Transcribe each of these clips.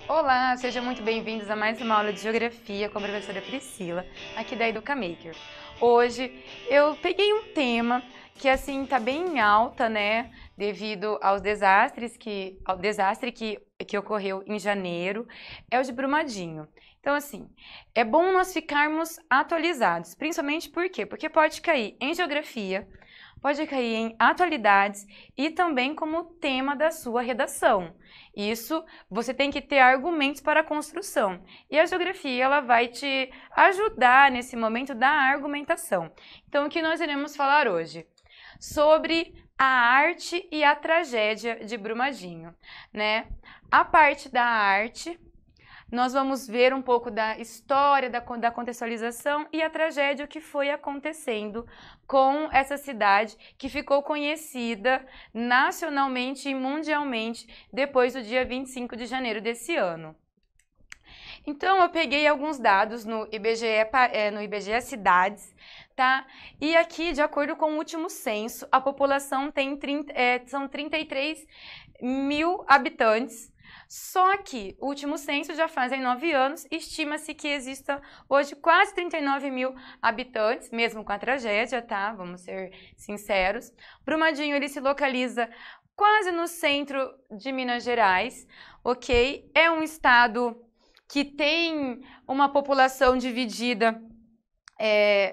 Olá, sejam muito bem-vindos a mais uma aula de Geografia com a professora Priscila, aqui da EducaMaker. Hoje eu peguei um tema que assim tá bem em alta, né, devido ao desastre que ocorreu em janeiro, é o de Brumadinho. Então assim, é bom nós ficarmos atualizados, principalmente por quê? Porque pode cair em geografia, pode cair em atualidades e também como tema da sua redação. Isso, você tem que ter argumentos para a construção. E a geografia, ela vai te ajudar nesse momento da argumentação. Então, o que nós iremos falar hoje? Sobre a arte e a tragédia de Brumadinho, né? A parte da arte, nós vamos ver um pouco da história, da contextualização e a tragédia que foi acontecendo com essa cidade que ficou conhecida nacionalmente e mundialmente depois do dia 25 de janeiro desse ano. Então, eu peguei alguns dados no IBGE Cidades, tá? E aqui, de acordo com o último censo, a população são 33 mil habitantes. Só que o último censo já fazem 9 anos, estima-se que exista hoje quase 39 mil habitantes, mesmo com a tragédia, tá? Vamos ser sinceros. Brumadinho, ele se localiza quase no centro de Minas Gerais, ok? É um estado que tem uma população dividida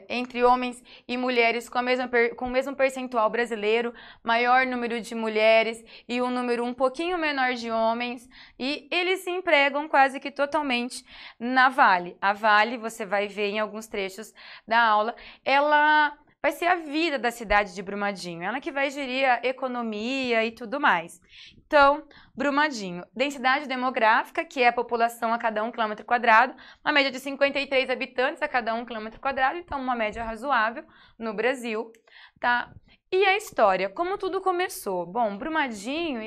entre homens e mulheres com o mesmo percentual brasileiro, maior número de mulheres e um número um pouquinho menor de homens, e eles se empregam quase que totalmente na Vale. A Vale, você vai ver em alguns trechos da aula, ela vai ser a vida da cidade de Brumadinho, ela que vai gerir a economia e tudo mais. Então, Brumadinho, densidade demográfica, que é a população a cada 1 km², uma média de 53 habitantes a cada 1 km², então uma média razoável no Brasil, tá? E a história, como tudo começou? Bom, Brumadinho,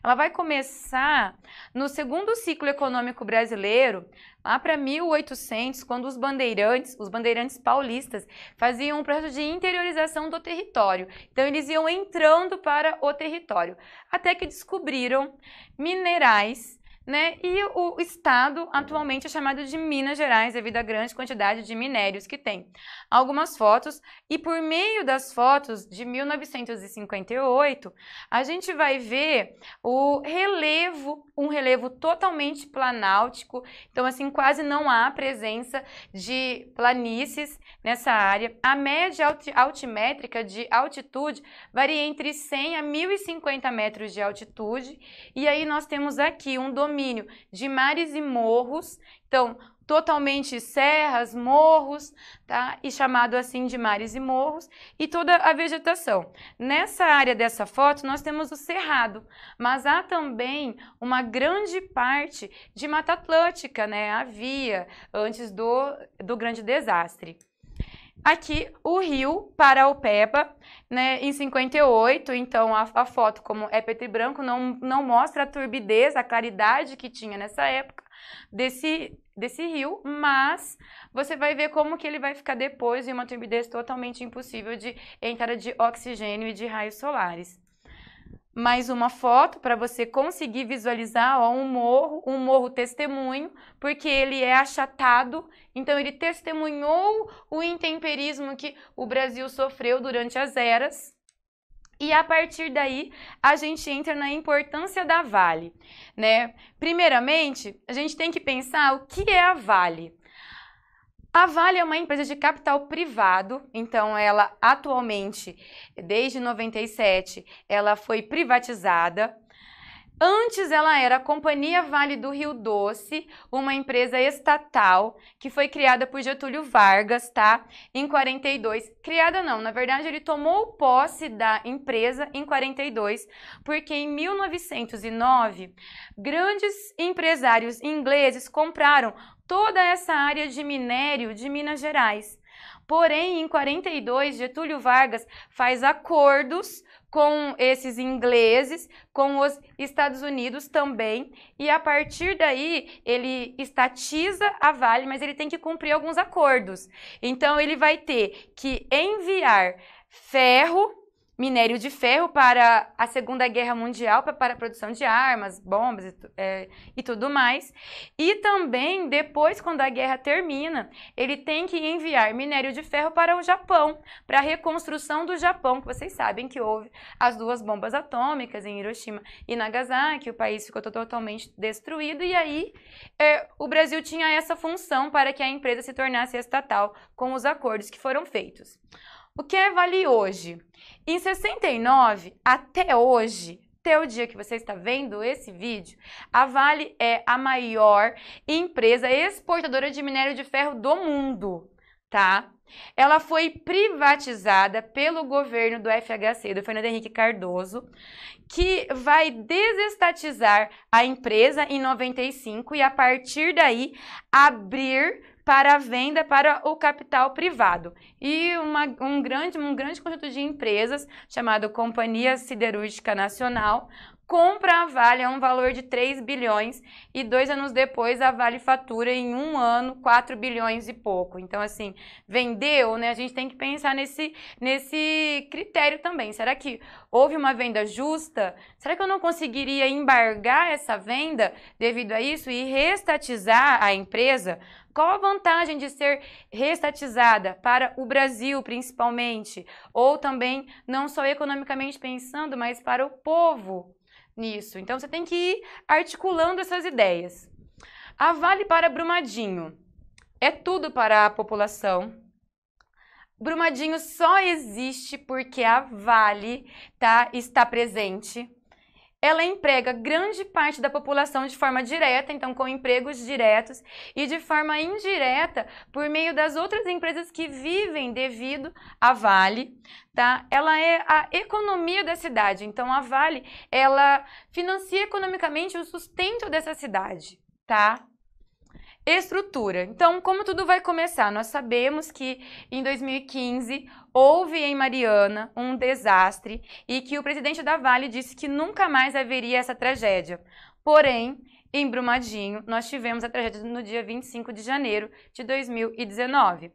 ela vai começar no segundo ciclo econômico brasileiro, lá para 1800, quando os bandeirantes paulistas, faziam um processo de interiorização do território. Então, eles iam entrando para o território, até que descobriram minerais, né? E o estado atualmente é chamado de Minas Gerais devido à grande quantidade de minérios que tem. Algumas fotos, e por meio das fotos de 1958, a gente vai ver um relevo totalmente planáltico, então assim, quase não há presença de planícies nessa área. A média altimétrica de altitude varia entre 100 a 1.050 metros de altitude, e aí nós temos aqui um domínio de mares e morros, então totalmente serras, morros, tá? E chamado assim de mares e morros, e toda a vegetação. Nessa área dessa foto nós temos o cerrado, mas há também uma grande parte de Mata Atlântica, né? Havia antes do grande desastre. Aqui o rio Paraopeba, né, em 58, então a foto, como é preto e branco, não mostra a turbidez, a claridade que tinha nessa época desse rio, mas você vai ver como que ele vai ficar depois em uma turbidez totalmente impossível de entrada de oxigênio e de raios solares. Mais uma foto para você conseguir visualizar, ó, um morro testemunho, porque ele é achatado, então ele testemunhou o intemperismo que o Brasil sofreu durante as eras. E a partir daí, a gente entra na importância da Vale, né? Primeiramente, a gente tem que pensar o que é a Vale. A Vale é uma empresa de capital privado, então ela atualmente, desde 97, ela foi privatizada. Antes ela era a Companhia Vale do Rio Doce, uma empresa estatal que foi criada por Getúlio Vargas, tá? Em 42. Criada não, na verdade ele tomou posse da empresa em 42, porque em 1909, grandes empresários ingleses compraram toda essa área de minério de Minas Gerais. Porém, em 42, Getúlio Vargas faz acordos com esses ingleses, com os Estados Unidos também, e a partir daí ele estatiza a Vale, mas ele tem que cumprir alguns acordos. Então ele vai ter que enviar ferro, minério de ferro para a Segunda Guerra Mundial, para a produção de armas, bombas e tudo mais. E também, depois, quando a guerra termina, ele tem que enviar minério de ferro para o Japão, para a reconstrução do Japão, que vocês sabem que houve as 2 bombas atômicas em Hiroshima e Nagasaki, o país ficou totalmente destruído, e aí o Brasil tinha essa função para que a empresa se tornasse estatal com os acordos que foram feitos. O que é a Vale hoje? Em 69, até hoje, até o dia que você está vendo esse vídeo, a Vale é a maior empresa exportadora de minério de ferro do mundo, tá? Ela foi privatizada pelo governo do FHC, do Fernando Henrique Cardoso, que vai desestatizar a empresa em 95 e, a partir daí, abrir para a venda para o capital privado. E um grande conjunto de empresas, chamado Companhia Siderúrgica Nacional, compra a Vale a um valor de 3 bilhões e 2 anos depois a Vale fatura em um ano 4 bilhões e pouco. Então, assim, vendeu, né? A gente tem que pensar nesse critério também. Será que houve uma venda justa? Será que eu não conseguiria embargar essa venda devido a isso e reestatizar a empresa? Qual a vantagem de ser reestatizada para o Brasil, principalmente? Ou também, não só economicamente pensando, mas para o povo nisso. Então, você tem que ir articulando essas ideias. A Vale para Brumadinho é tudo para a população. Brumadinho só existe porque a Vale está presente. Ela emprega grande parte da população de forma direta, então com empregos diretos, e de forma indireta por meio das outras empresas que vivem devido à Vale, tá? Ela é a economia da cidade, então a Vale, ela financia economicamente o sustento dessa cidade, tá? Estrutura. Então, como tudo vai começar? Nós sabemos que em 2015 houve em Mariana um desastre e que o presidente da Vale disse que nunca mais haveria essa tragédia. Porém, em Brumadinho, nós tivemos a tragédia no dia 25 de janeiro de 2019.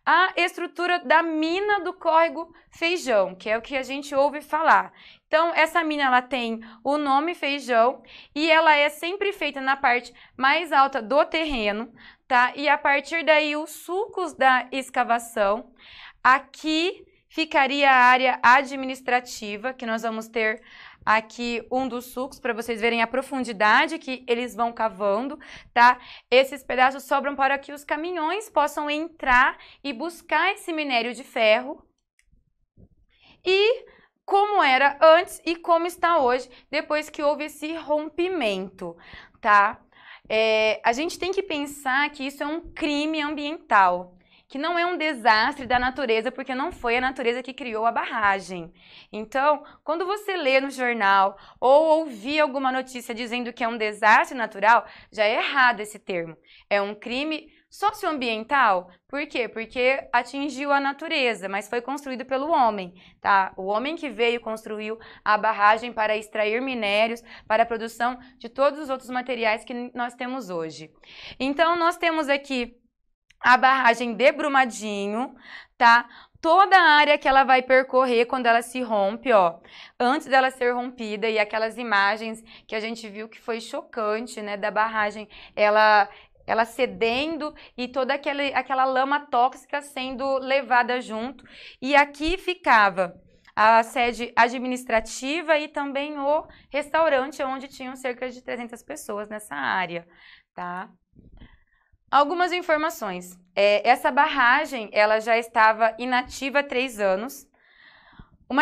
A estrutura da mina do córrego Feijão, que é o que a gente ouve falar. Então, essa mina ela tem o nome Feijão e ela é sempre feita na parte mais alta do terreno, tá? E a partir daí, os sulcos da escavação, aqui ficaria a área administrativa, que nós vamos ter aqui um dos sulcos para vocês verem a profundidade que eles vão cavando, tá? Esses pedaços sobram para que os caminhões possam entrar e buscar esse minério de ferro. E como era antes e como está hoje, depois que houve esse rompimento, tá? A gente tem que pensar que isso é um crime ambiental, que não é um desastre da natureza, porque não foi a natureza que criou a barragem. Então, quando você lê no jornal ou ouvir alguma notícia dizendo que é um desastre natural, já é errado esse termo. É um crime socioambiental. Por quê? Porque atingiu a natureza, mas foi construído pelo homem, tá? O homem que veio construiu a barragem para extrair minérios, para a produção de todos os outros materiais que nós temos hoje. Então, nós temos aqui a barragem de Brumadinho, tá? Toda a área que ela vai percorrer quando ela se rompe, ó, antes dela ser rompida, e aquelas imagens que a gente viu que foi chocante, né, da barragem, ela cedendo e toda aquela lama tóxica sendo levada junto. E aqui ficava a sede administrativa e também o restaurante, onde tinham cerca de 300 pessoas nessa área, tá? Algumas informações. Essa barragem ela já estava inativa há 3 anos. O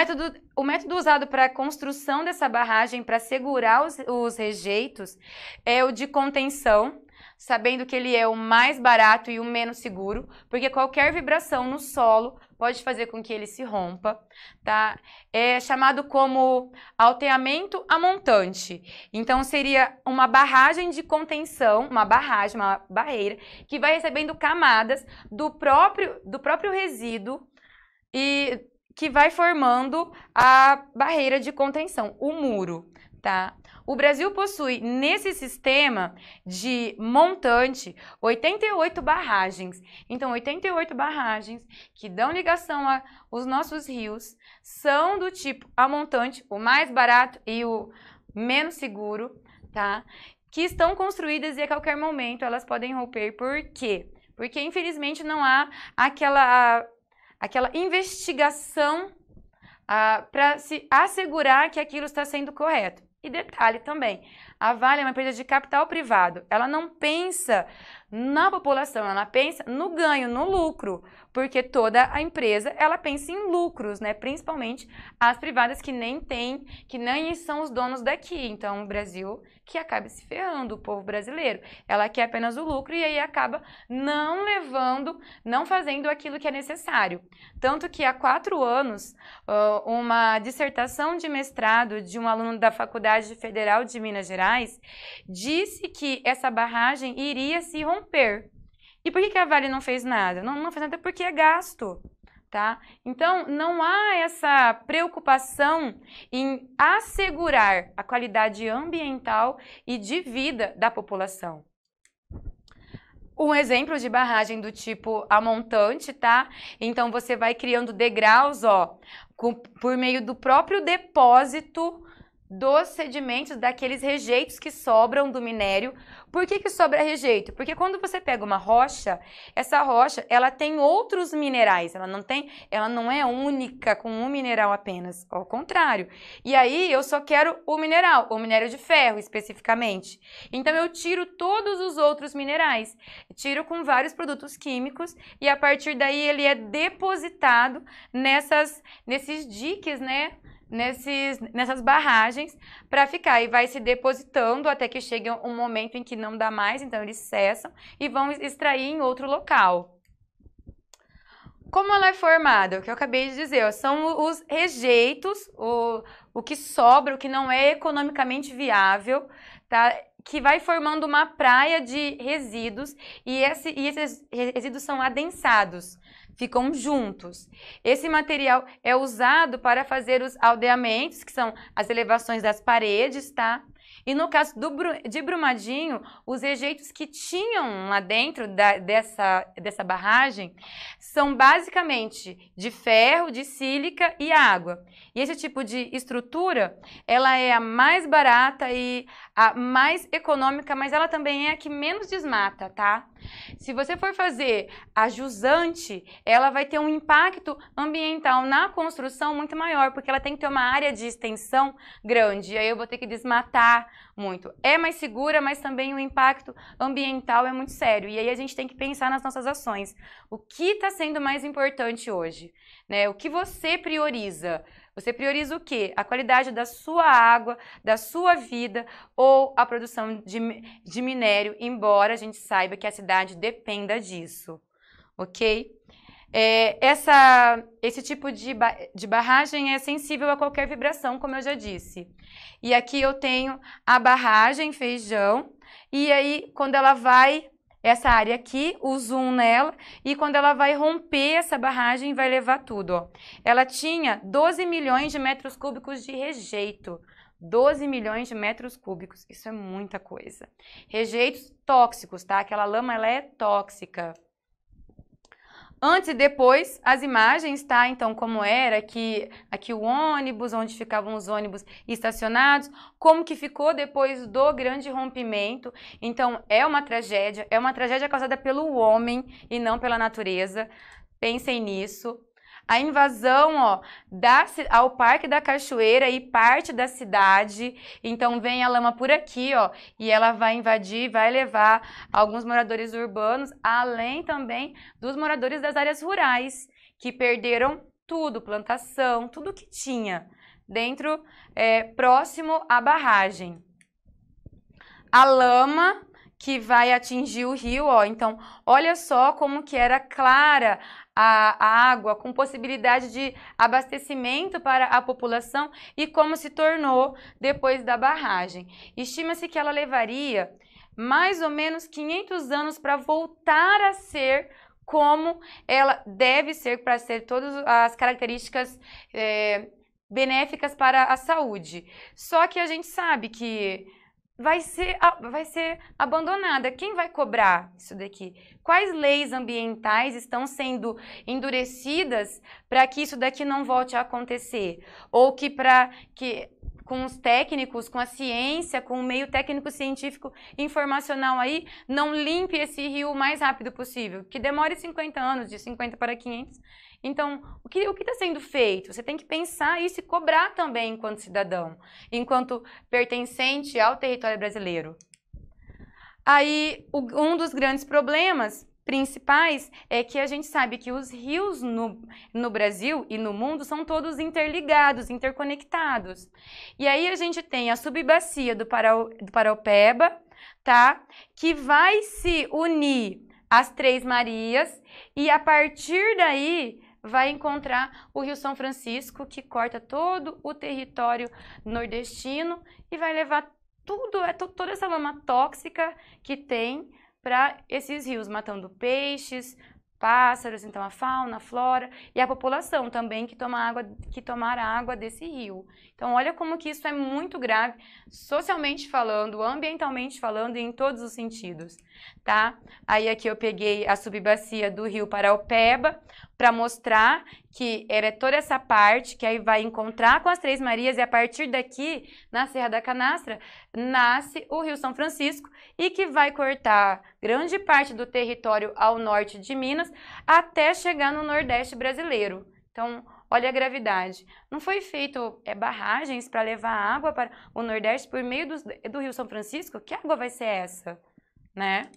método usado para a construção dessa barragem para segurar os rejeitos é o de contenção, sabendo que ele é o mais barato e o menos seguro, porque qualquer vibração no solo pode fazer com que ele se rompa, tá? É chamado como alteamento a montante. Então, seria uma barragem de contenção, uma barreira, que vai recebendo camadas do próprio resíduo e que vai formando a barreira de contenção, o muro, tá? O Brasil possui, nesse sistema de montante, 88 barragens. Então, 88 barragens que dão ligação aos nossos rios são do tipo a montante, o mais barato e o menos seguro, tá? Que estão construídas e a qualquer momento elas podem romper. Por quê? Porque, infelizmente, não há aquela investigação para se assegurar que aquilo está sendo correto. E detalhe também, a Vale é uma empresa de capital privado, ela não pensa na população, ela pensa no ganho, no lucro, porque toda a empresa, ela pensa em lucros, né? Principalmente as privadas que nem têm, que nem são os donos daqui. Então, o Brasil que acaba se ferrando, o povo brasileiro. Ela quer apenas o lucro e aí acaba não levando, não fazendo aquilo que é necessário. Tanto que há 4 anos, uma dissertação de mestrado de um aluno da Faculdade Federal de Minas Gerais disse que essa barragem iria se romper. E por que a Vale não fez nada? Não fez nada porque é gasto. Tá? Então, não há essa preocupação em assegurar a qualidade ambiental e de vida da população. Um exemplo de barragem do tipo a montante, tá? Então, você vai criando degraus, ó, por meio do próprio depósito dos sedimentos, daqueles rejeitos que sobram do minério. Por que sobra rejeito? Porque quando você pega uma rocha, essa rocha, ela tem outros minerais, ela não é única com um mineral apenas, ao contrário. E aí eu só quero o minério de ferro especificamente. Então eu tiro todos os outros minerais, tiro com vários produtos químicos e a partir daí ele é depositado nesses diques, né? Nessas barragens para ficar e vai se depositando até que chegue um momento em que não dá mais, então eles cessam e vão extrair em outro local. Como ela é formada? O que eu acabei de dizer, ó, são os rejeitos, o que sobra, o que não é economicamente viável, tá? Que vai formando uma praia de resíduos e esses resíduos são adensados. Ficam juntos. Esse material é usado para fazer os aldeamentos, que são as elevações das paredes, tá? E no caso de Brumadinho, os rejeitos que tinham lá dentro dessa barragem são basicamente de ferro, de sílica e água. E esse tipo de estrutura, ela é a mais barata e a mais econômica, mas ela também é a que menos desmata, tá? Se você for fazer a jusante, ela vai ter um impacto ambiental na construção muito maior, porque ela tem que ter uma área de extensão grande, e aí eu vou ter que desmatar muito. É mais segura, mas também o impacto ambiental é muito sério, e aí a gente tem que pensar nas nossas ações. O que está sendo mais importante hoje, né? O que você prioriza? Você prioriza o quê? A qualidade da sua água, da sua vida ou a produção de minério, embora a gente saiba que a cidade dependa disso, ok? Esse tipo de barragem é sensível a qualquer vibração, como eu já disse. E aqui eu tenho a barragem Feijão, e aí quando ela vai... Essa área aqui, o zoom nela, e quando ela vai romper essa barragem, vai levar tudo, ó. Ela tinha 12 milhões de metros cúbicos de rejeito. 12 milhões de metros cúbicos, isso é muita coisa. Rejeitos tóxicos, tá? Aquela lama, ela é tóxica. Antes e depois, as imagens, tá? Então, como era aqui o ônibus, onde ficavam os ônibus estacionados, como que ficou depois do grande rompimento. Então, é uma tragédia causada pelo homem e não pela natureza. Pensem nisso. A invasão, ó, ao Parque da Cachoeira e parte da cidade. Então, vem a lama por aqui, ó, e ela vai invadir, vai levar alguns moradores urbanos, além também dos moradores das áreas rurais, que perderam tudo, plantação, tudo que tinha dentro, próximo à barragem. A lama que vai atingir o rio, ó, então, olha só como que era clara a água, com possibilidade de abastecimento para a população e como se tornou depois da barragem. Estima-se que ela levaria mais ou menos 500 anos para voltar a ser como ela deve ser, para ser todas as características benéficas para a saúde. Só que a gente sabe que vai ser abandonada. Quem vai cobrar isso daqui? Quais leis ambientais estão sendo endurecidas para que isso daqui não volte a acontecer? Ou que com os técnicos, com a ciência, com o meio técnico-científico informacional aí, não limpe esse rio o mais rápido possível, que demore 50 anos, de 50 para 500. Então, o que está sendo feito? Você tem que pensar isso e cobrar também enquanto cidadão, enquanto pertencente ao território brasileiro. Aí, um dos grandes problemas principais é que a gente sabe que os rios no Brasil e no mundo são todos interligados, interconectados. E aí a gente tem a subbacia do Paraopeba, tá? Que vai se unir às Três Marias e a partir daí vai encontrar o Rio São Francisco, que corta todo o território nordestino e vai levar toda essa lama tóxica que tem para esses rios, matando peixes, pássaros, então a fauna, a flora e a população também que tomar água desse rio. Então olha como que isso é muito grave, socialmente falando, ambientalmente falando e em todos os sentidos, tá? Aí aqui eu peguei a subbacia do rio Paraopeba para mostrar que era toda essa parte que aí vai encontrar com as Três Marias e a partir daqui, na Serra da Canastra, nasce o Rio São Francisco e que vai cortar grande parte do território ao norte de Minas até chegar no Nordeste brasileiro. Então, olha a gravidade. Não foi feito barragens para levar água para o Nordeste por meio do Rio São Francisco? Que água vai ser essa, né?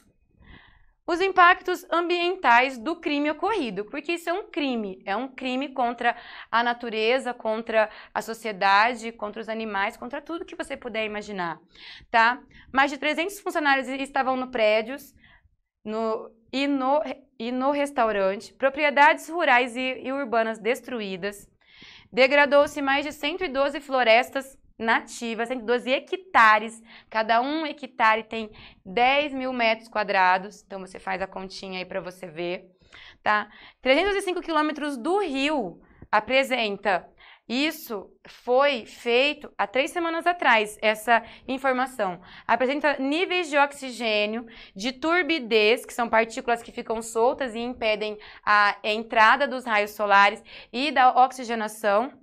Os impactos ambientais do crime ocorrido, porque isso é um crime contra a natureza, contra a sociedade, contra os animais, contra tudo que você puder imaginar, tá? Mais de 300 funcionários estavam no prédios e no restaurante, propriedades rurais e urbanas destruídas, degradou-se mais de 112 florestas nativas, 112 hectares, cada um hectare tem 10 mil metros quadrados, então você faz a continha aí para você ver, tá? 305 quilômetros do rio apresenta, isso foi feito há 3 semanas atrás, essa informação, apresenta níveis de oxigênio, de turbidez, que são partículas que ficam soltas e impedem a entrada dos raios solares e da oxigenação,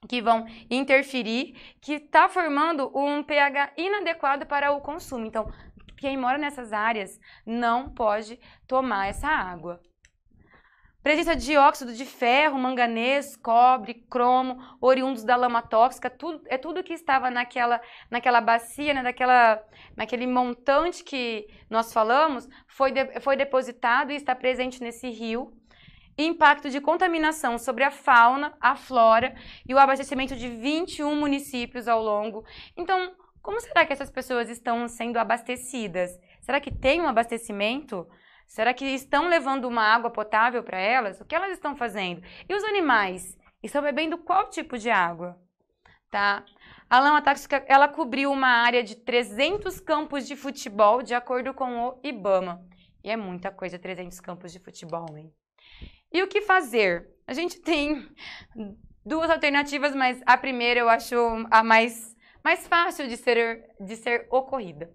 que vão interferir, que está formando um pH inadequado para o consumo. Então, quem mora nessas áreas não pode tomar essa água. Presença de dióxido de ferro, manganês, cobre, cromo, oriundos da lama tóxica, tudo que estava naquela bacia, né, naquele montante que nós falamos, foi depositado e está presente nesse rio. Impacto de contaminação sobre a fauna, a flora e o abastecimento de 21 municípios ao longo. Então, como será que essas pessoas estão sendo abastecidas? Será que tem um abastecimento? Será que estão levando uma água potável para elas? O que elas estão fazendo? E os animais? Estão bebendo qual tipo de água? Tá? A lama tóxica, ela cobriu uma área de 300 campos de futebol, de acordo com o IBAMA. E é muita coisa, 300 campos de futebol, hein? E o que fazer? A gente tem duas alternativas, mas a primeira eu acho a mais fácil de ser ocorrida.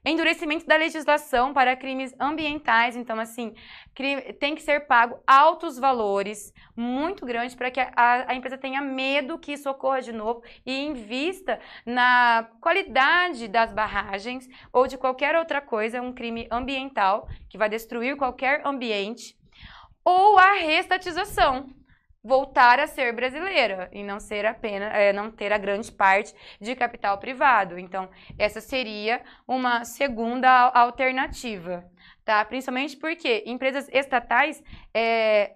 Endurecimento da legislação para crimes ambientais, então assim, tem que ser pago altos valores, muito grandes, para que a empresa tenha medo que isso ocorra de novo e invista na qualidade das barragens ou de qualquer outra coisa, um crime ambiental que vai destruir qualquer ambiente. Ou a reestatização, voltar a ser brasileira e não ser apenas, não ter a grande parte de capital privado. Então, essa seria uma segunda alternativa, tá? Principalmente porque empresas estatais,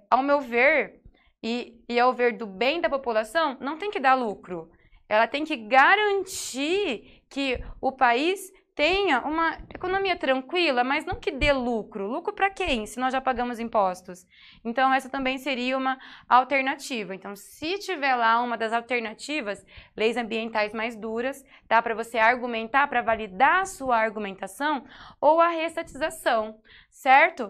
ao meu ver, e ao ver do bem da população, não tem que dar lucro. Ela tem que garantir que o país tenha uma economia tranquila, mas não que dê lucro. Lucro para quem, se nós já pagamos impostos? Então, essa também seria uma alternativa. Então, se tiver lá uma das alternativas, leis ambientais mais duras, dá para você argumentar, para validar a sua argumentação, ou a reestatização, certo?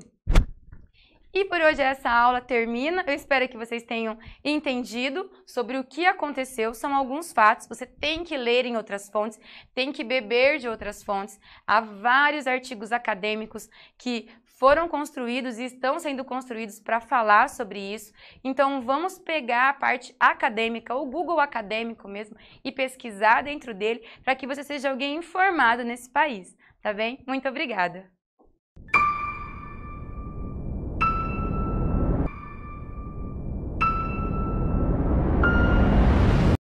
E por hoje essa aula termina. Eu espero que vocês tenham entendido sobre o que aconteceu. São alguns fatos, você tem que ler em outras fontes, tem que beber de outras fontes. Há vários artigos acadêmicos que foram construídos e estão sendo construídos para falar sobre isso. Então vamos pegar a parte acadêmica, o Google acadêmico mesmo, e pesquisar dentro dele para que você seja alguém informado nesse país, tá bem? Muito obrigada!